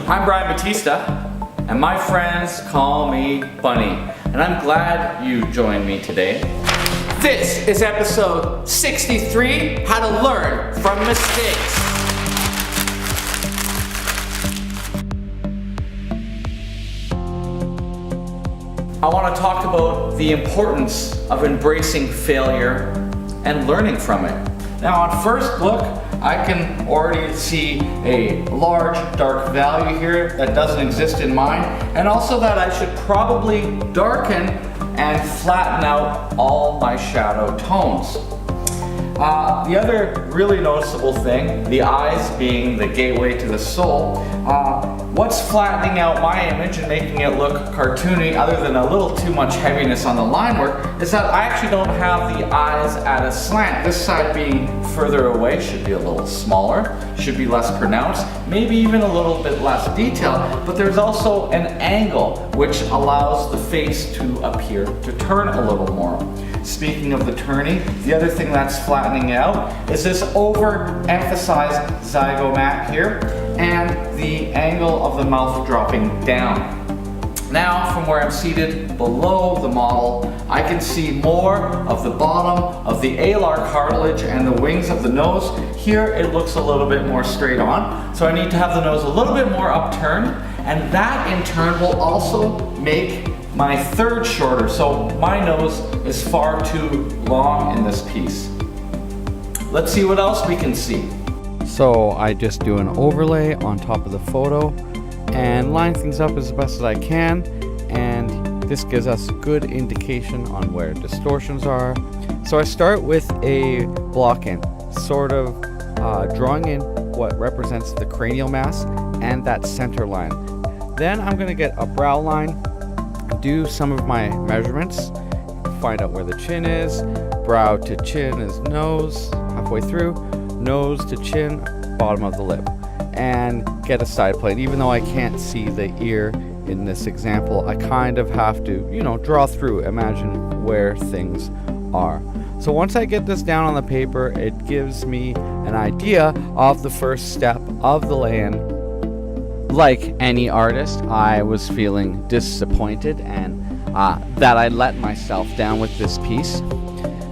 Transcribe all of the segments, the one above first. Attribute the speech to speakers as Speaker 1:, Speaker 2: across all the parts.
Speaker 1: I'm Brian Batista, and my friends call me Bunny, and I'm glad you joined me today. This is episode 63, How to Learn from Mistakes. I want to talk about the importance of embracing failure and learning from it. Now, on first look, I can already see a large dark value here that doesn't exist in mine, and also that I should probably darken and flatten out all my shadow tones. The other really noticeable thing, the eyes being the gateway to the soul, what's flattening out my image and making it look cartoony, other than a little too much heaviness on the line work, is that I actually don't have the eyes at a slant. This side being further away should be a little smaller, should be less pronounced, maybe even a little bit less detailed, but there's also an angle which allows the face to appear to turn a little more. Speaking of the turning, the other thing that's flattening out is this overemphasized zygomat here and the angle of the mouth dropping down. Now, from where I'm seated below the model, I can see more of the bottom of the alar cartilage and the wings of the nose. Here it looks a little bit more straight on, so I need to have the nose a little bit more upturned, and that in turn will also make my third shorter, so my nose is far too long in this piece. Let's see what else we can see.
Speaker 2: So I just do an overlay on top of the photo and line things up as best as I can, and this gives us a good indication on where distortions are. So I start with a block in, sort of drawing in what represents the cranial mass and that center line. Then I'm going to get a brow line, do some of my measurements, find out where the chin is. Brow to chin is nose, halfway through, nose to chin, bottom of the lip, and get a side plane. Even though I can't see the ear in this example, I kind of have to, draw through, imagine where things are. So once I get this down on the paper, it gives me an idea of the first step of the lay-in. Like any artist, I was feeling disappointed and that I let myself down with this piece.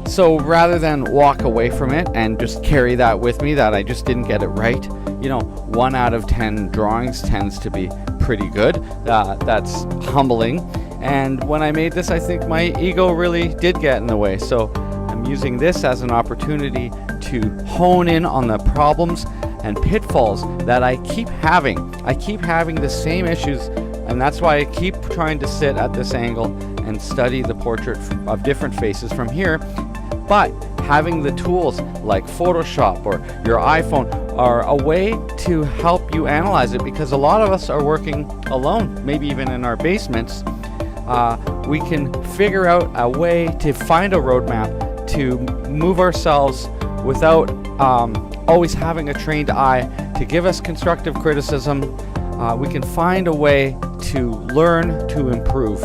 Speaker 2: So rather than walk away from it and just carry that with me, that I just didn't get it right, 1 out of 10 drawings tends to be pretty good. That's humbling. And when I made this, I think my ego really did get in the way. So I'm using this as an opportunity to hone in on the problems and pitfalls that I keep having. I keep having the same issues, and that's why I keep trying to sit at this angle and study the portrait of different faces from here. But having the tools like Photoshop or your iPhone are a way to help you analyze it, because a lot of us are working alone, maybe even in our basements. We can figure out a way to find a roadmap to move ourselves without always having a trained eye to give us constructive criticism. We can find a way to learn to improve.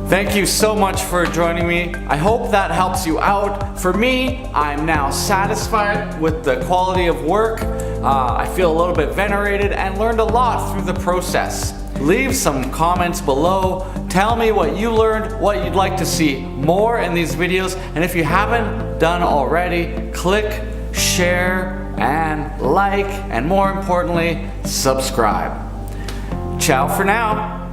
Speaker 1: Thank you so much for joining me. I hope that helps you out. For me, I'm now satisfied with the quality of work. I feel a little bit venerated and learned a lot through the process. Leave some comments below. Tell me what you learned, what you'd like to see more in these videos, and if you haven't done already, click, share, and like, and more importantly, subscribe. Ciao for now.